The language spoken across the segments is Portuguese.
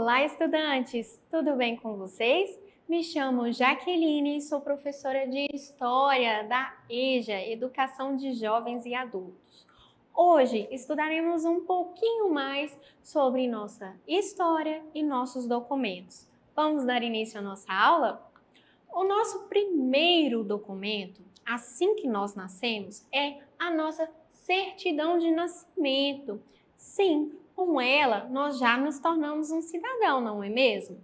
Olá, estudantes! Tudo bem com vocês? Me chamo Jaqueline e sou professora de História da EJA, Educação de Jovens e Adultos. Hoje estudaremos um pouquinho mais sobre nossa história e nossos documentos. Vamos dar início à nossa aula? O nosso primeiro documento, assim que nós nascemos, é a nossa certidão de nascimento. Sim, com ela nós já nos tornamos um cidadão, não é mesmo?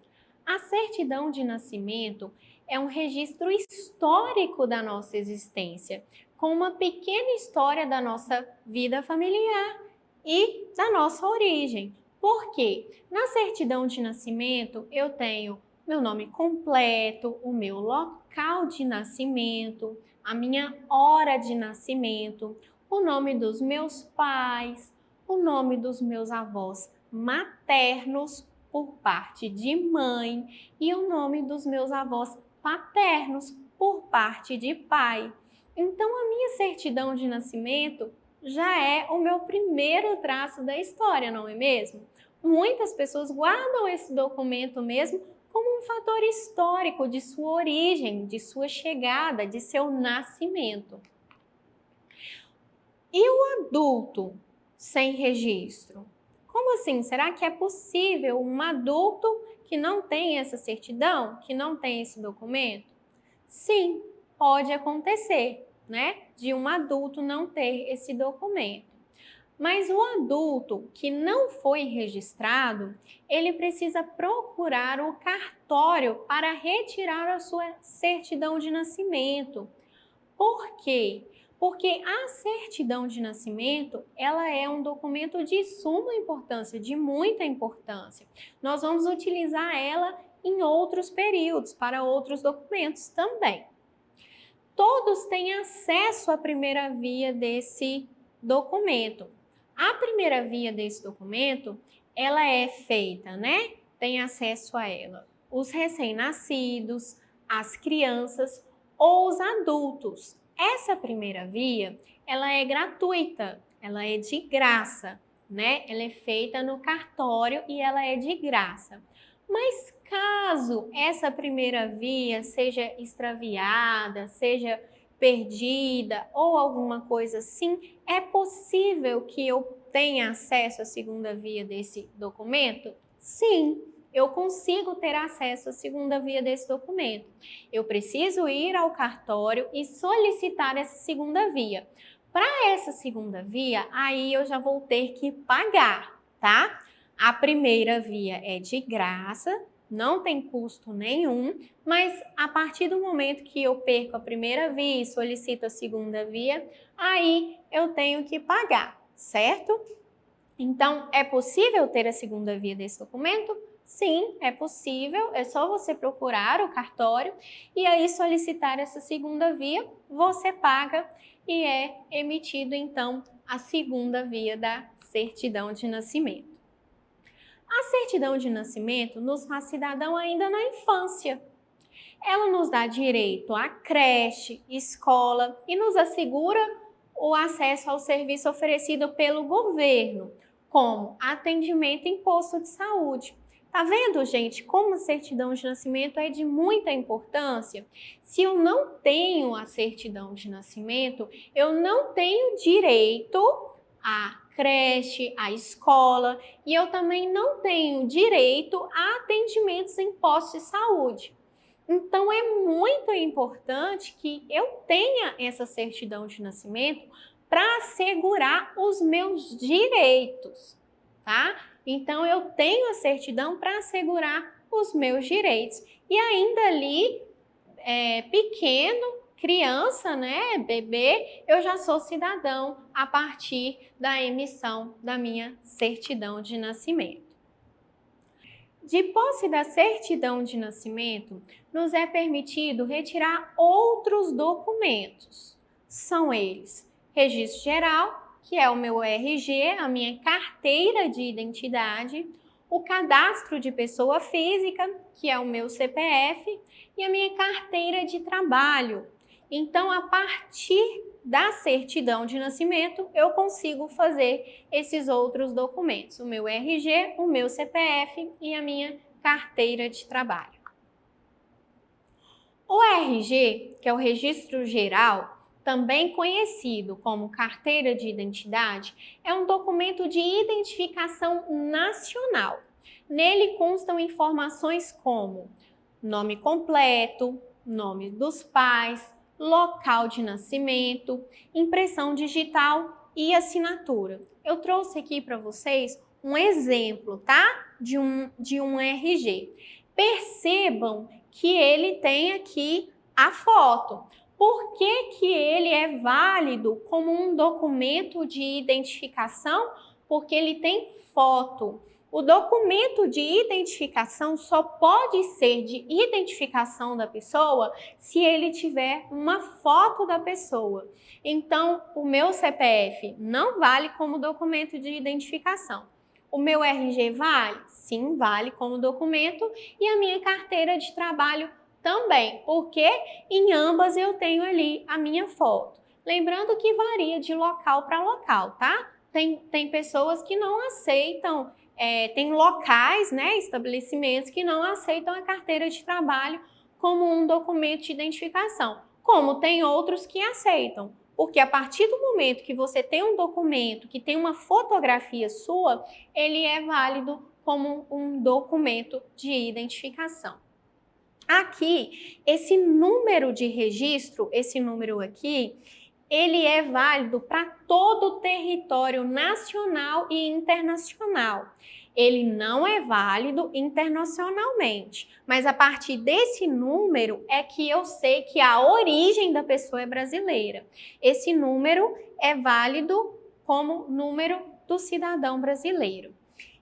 A certidão de nascimento é um registro histórico da nossa existência, com uma pequena história da nossa vida familiar e da nossa origem. Por quê? Na certidão de nascimento eu tenho meu nome completo, o meu local de nascimento, a minha hora de nascimento, o nome dos meus pais, o nome dos meus avós maternos por parte de mãe e o nome dos meus avós paternos por parte de pai. Então, a minha certidão de nascimento já é o meu primeiro traço da história, não é mesmo? Muitas pessoas guardam esse documento mesmo como um fator histórico de sua origem, de sua chegada, de seu nascimento. E o adulto sem registro? Como assim? Será que é possível um adulto que não tem essa certidão, que não tem esse documento? Sim, pode acontecer, né? De um adulto não ter esse documento. Mas o adulto que não foi registrado, ele precisa procurar o cartório para retirar a sua certidão de nascimento. Por quê? Porque a certidão de nascimento, ela é um documento de suma importância, de muita importância. Nós vamos utilizar ela em outros períodos, para outros documentos também. Todos têm acesso à primeira via desse documento. A primeira via desse documento, ela é feita, né? Tem acesso a ela os recém-nascidos, as crianças ou os adultos. Essa primeira via, ela é gratuita, ela é de graça, né? Ela é feita no cartório e ela é de graça. Mas caso essa primeira via seja extraviada, seja perdida ou alguma coisa assim, é possível que eu tenha acesso à segunda via desse documento? Sim, eu consigo ter acesso à segunda via desse documento. Eu preciso ir ao cartório e solicitar essa segunda via. Para essa segunda via, aí eu já vou ter que pagar, tá? A primeira via é de graça, não tem custo nenhum, mas a partir do momento que eu perco a primeira via e solicito a segunda via, aí eu tenho que pagar, certo? Então, é possível ter a segunda via desse documento? Sim, é possível, é só você procurar o cartório e aí solicitar essa segunda via, você paga e é emitido então a segunda via da certidão de nascimento. A certidão de nascimento nos faz cidadão ainda na infância. Ela nos dá direito à creche, escola e nos assegura o acesso ao serviço oferecido pelo governo, como atendimento em posto de saúde. Tá vendo, gente, como a certidão de nascimento é de muita importância? Se eu não tenho a certidão de nascimento, eu não tenho direito à creche, à escola e eu também não tenho direito a atendimentos em postos de saúde. Então, é muito importante que eu tenha essa certidão de nascimento para assegurar os meus direitos, tá? Então, eu tenho a certidão para assegurar os meus direitos. E ainda ali, pequeno, criança, né, bebê, eu já sou cidadão a partir da emissão da minha certidão de nascimento. De posse da certidão de nascimento, nos é permitido retirar outros documentos. São eles: Registro Geral, que é o meu RG, a minha carteira de identidade, o Cadastro de Pessoa Física, que é o meu CPF, e a minha carteira de trabalho. Então, a partir da certidão de nascimento, eu consigo fazer esses outros documentos, o meu RG, o meu CPF e a minha carteira de trabalho. O RG, que é o Registro Geral, também conhecido como Carteira de Identidade, é um documento de identificação nacional. Nele constam informações como nome completo, nome dos pais, local de nascimento, impressão digital e assinatura. Eu trouxe aqui para vocês um exemplo, tá? De um RG. Percebam que ele tem aqui a foto. Por que que ele é válido como um documento de identificação? Porque ele tem foto. O documento de identificação só pode ser de identificação da pessoa se ele tiver uma foto da pessoa. Então, o meu CPF não vale como documento de identificação. O meu RG vale? Sim, vale como documento, e a minha carteira de trabalho também, porque em ambas eu tenho ali a minha foto. Lembrando que varia de local para local, tá? Tem pessoas que não aceitam, tem locais, né, estabelecimentos que não aceitam a carteira de trabalho como um documento de identificação, como tem outros que aceitam. Porque a partir do momento que você tem um documento que tem uma fotografia sua, ele é válido como um documento de identificação. Aqui, esse número de registro, esse número aqui, ele é válido para todo o território nacional e internacional. Ele não é válido internacionalmente, mas a partir desse número é que eu sei que a origem da pessoa é brasileira. Esse número é válido como número do cidadão brasileiro.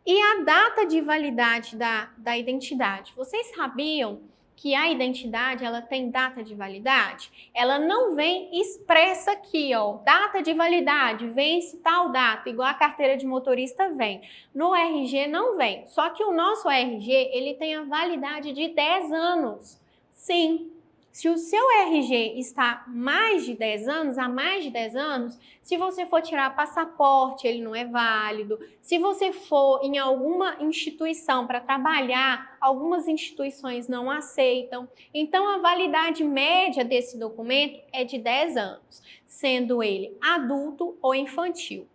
E a data de validade da identidade? Vocês sabiam que a identidade ela tem data de validade? Ela não vem expressa aqui, ó, data de validade, vence tal data, igual a carteira de motorista vem. No RG não vem, só que o nosso RG ele tem a validade de 10 anos. Sim, se o seu RG está mais de 10 anos, há mais de 10 anos, se você for tirar passaporte, ele não é válido. Se você for em alguma instituição para trabalhar, algumas instituições não aceitam. Então, a validade média desse documento é de 10 anos, sendo ele adulto ou infantil.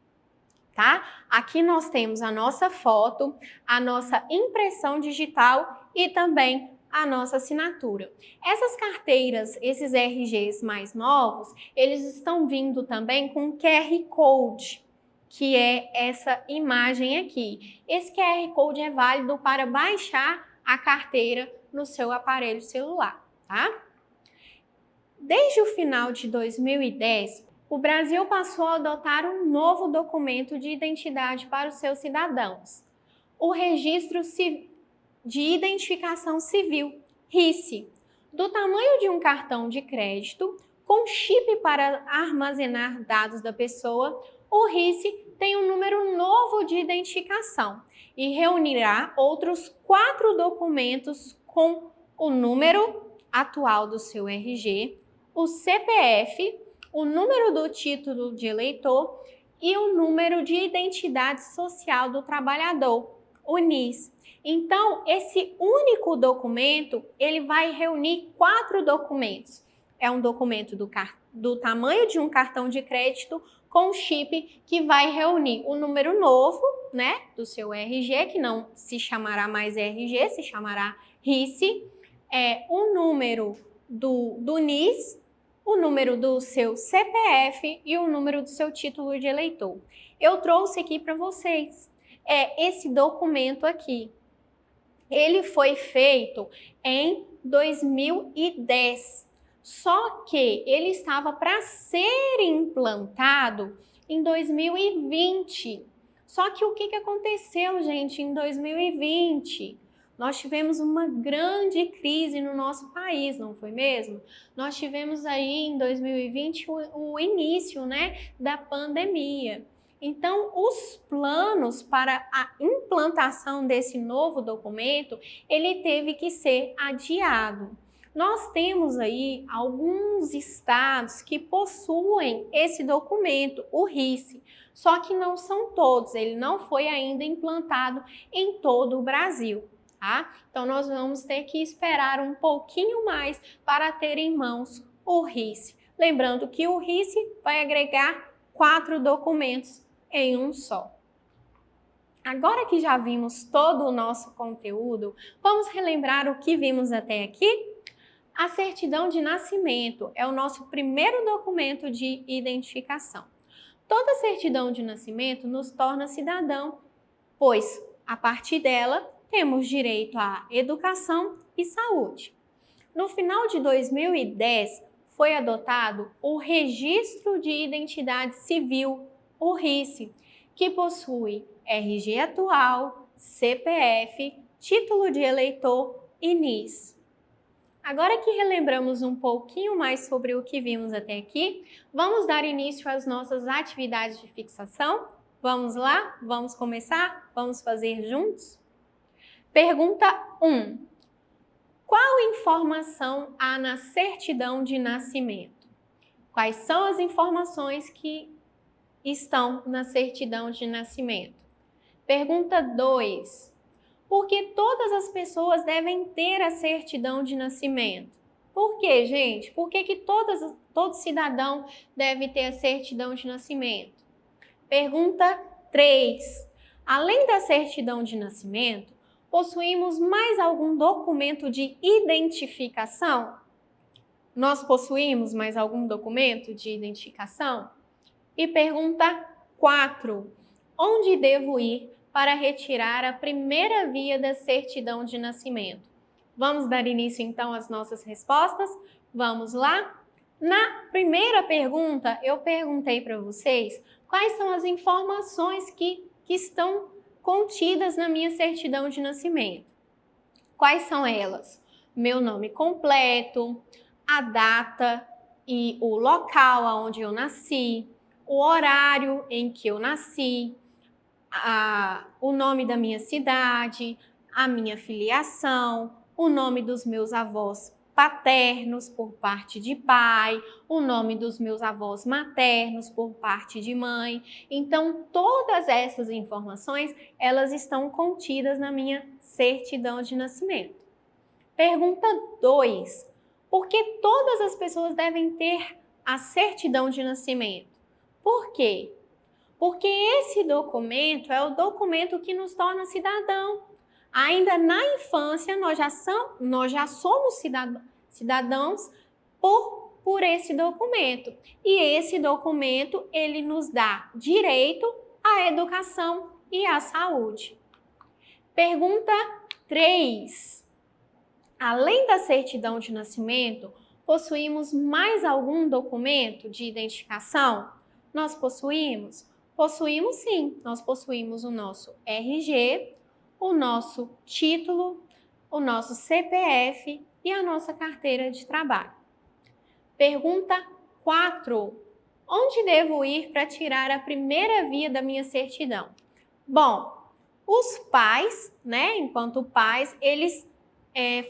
Tá? Aqui nós temos a nossa foto, a nossa impressão digital e também a nossa assinatura. Essas carteiras, esses RGs mais novos, eles estão vindo também com QR Code, que é essa imagem aqui. Esse QR Code é válido para baixar a carteira no seu aparelho celular, tá? Desde o final de 2010, o Brasil passou a adotar um novo documento de identidade para os seus cidadãos, o Registro de Identificação Civil, RICE, do tamanho de um cartão de crédito, com chip para armazenar dados da pessoa. O RICE tem um número novo de identificação e reunirá outros 4 documentos com o número atual do seu RG, o CPF, o número do título de eleitor e o número de identidade social do trabalhador, o NIS. Então, esse único documento, ele vai reunir 4 documentos. É um documento do tamanho de um cartão de crédito com chip que vai reunir o número novo, né, do seu RG, que não se chamará mais RG, se chamará RICE, o número do NIS, o número do seu CPF e o número do seu título de eleitor. Eu trouxe aqui para vocês esse documento aqui. Ele foi feito em 2010, só que ele estava para ser implantado em 2020. Só que o que aconteceu, gente, em 2020? Nós tivemos uma grande crise no nosso país, não foi mesmo? Nós tivemos aí em 2020 o início, né, da pandemia. Então, os planos para a implantação desse novo documento, ele teve que ser adiado. Nós temos aí alguns estados que possuem esse documento, o RIS, só que não são todos, ele não foi ainda implantado em todo o Brasil, tá? Então nós vamos ter que esperar um pouquinho mais para ter em mãos o RIS. Lembrando que o RIS vai agregar 4 documentos em um só. Agora que já vimos todo o nosso conteúdo, vamos relembrar o que vimos até aqui? A certidão de nascimento é o nosso primeiro documento de identificação. Toda certidão de nascimento nos torna cidadão, pois, a partir dela, temos direito à educação e saúde. No final de 2010, foi adotado o Registro de Identidade Civil, o RIC, que possui RG atual, CPF, título de eleitor e NIS. Agora que relembramos um pouquinho mais sobre o que vimos até aqui, vamos dar início às nossas atividades de fixação? Vamos lá? Vamos começar? Vamos fazer juntos? Pergunta 1. Qual informação há na certidão de nascimento? Quais são as informações que estão na certidão de nascimento? Pergunta 2. Por que todas as pessoas devem ter a certidão de nascimento? Por quê, gente? Por que todo cidadão deve ter a certidão de nascimento? Pergunta 3. Além da certidão de nascimento, possuímos mais algum documento de identificação? Nós possuímos mais algum documento de identificação? E pergunta 4. Onde devo ir para retirar a primeira via da certidão de nascimento? Vamos dar início então às nossas respostas? Vamos lá? Na primeira pergunta, eu perguntei para vocês quais são as informações que estão contidas na minha certidão de nascimento. Quais são elas? Meu nome completo, a data e o local onde eu nasci, o horário em que eu nasci, o nome da minha cidade, a minha filiação, o nome dos meus avós paternos por parte de pai, o nome dos meus avós maternos por parte de mãe. Então, todas essas informações, elas estão contidas na minha certidão de nascimento. Pergunta 2. Por que todas as pessoas devem ter a certidão de nascimento? Por quê? Porque esse documento é o documento que nos torna cidadão. Ainda na infância, nós já somos cidadãos por esse documento. E esse documento, ele nos dá direito à educação e à saúde. Pergunta 3. Além da certidão de nascimento, possuímos mais algum documento de identificação? Nós possuímos? Possuímos sim, nós possuímos o nosso RG, o nosso título, o nosso CPF e a nossa carteira de trabalho. Pergunta 4. Onde devo ir para tirar a primeira via da minha certidão? Bom, os pais, enquanto pais, eles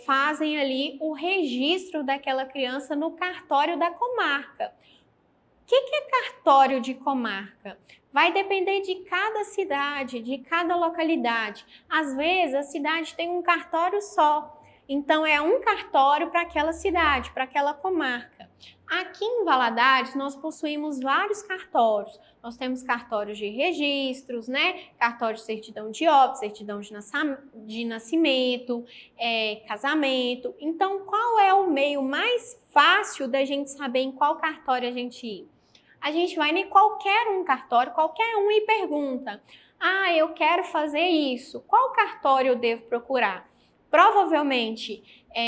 fazem ali o registro daquela criança no cartório da comarca. O que é cartório de comarca? Vai depender de cada cidade, de cada localidade. Às vezes, a cidade tem um cartório só. Então, é um cartório para aquela cidade, para aquela comarca. Aqui em Valadares, nós possuímos vários cartórios. Nós temos cartórios de registros, cartório de certidão de óbito, certidão de nascimento, casamento. Então, qual é o meio mais fácil da gente saber em qual cartório a gente ir? A gente vai em qualquer um cartório, qualquer um, e pergunta: eu quero fazer isso, qual cartório eu devo procurar? Provavelmente,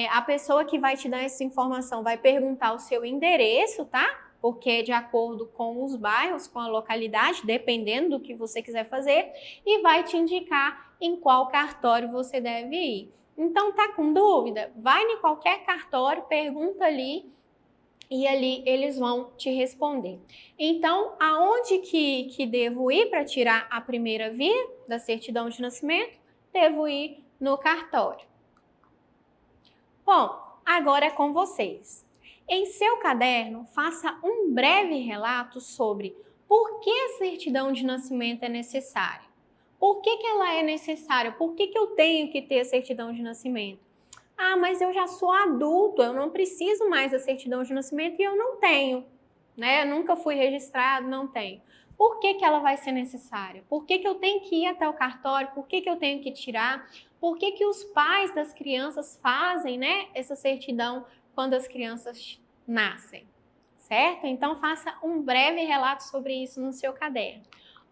a pessoa que vai te dar essa informação vai perguntar o seu endereço, tá? Porque é de acordo com os bairros, com a localidade, dependendo do que você quiser fazer, e vai te indicar em qual cartório você deve ir. Então, tá com dúvida? Vai em qualquer cartório, pergunta ali, e ali eles vão te responder. Então, aonde que devo ir para tirar a primeira via da certidão de nascimento? Devo ir no cartório. Bom, Agora é com vocês. Em seu caderno, faça um breve relato sobre por que a certidão de nascimento é necessária. Por que ela é necessária? Por que eu tenho que ter a certidão de nascimento? Ah, mas eu já sou adulto, eu não preciso mais da certidão de nascimento e eu não tenho, né? Eu nunca fui registrado, não tenho. Por que ela vai ser necessária? Por que eu tenho que ir até o cartório? Por que eu tenho que tirar? Por que os pais das crianças fazem, né, essa certidão quando as crianças nascem? Certo? Então faça um breve relato sobre isso no seu caderno.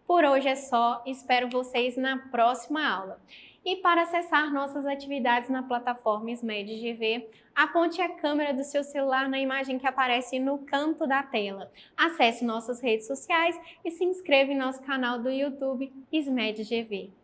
Por hoje é só, espero vocês na próxima aula. E para acessar nossas atividades na plataforma SMED GV, aponte a câmera do seu celular na imagem que aparece no canto da tela. Acesse nossas redes sociais e se inscreva em nosso canal do YouTube SMED GV.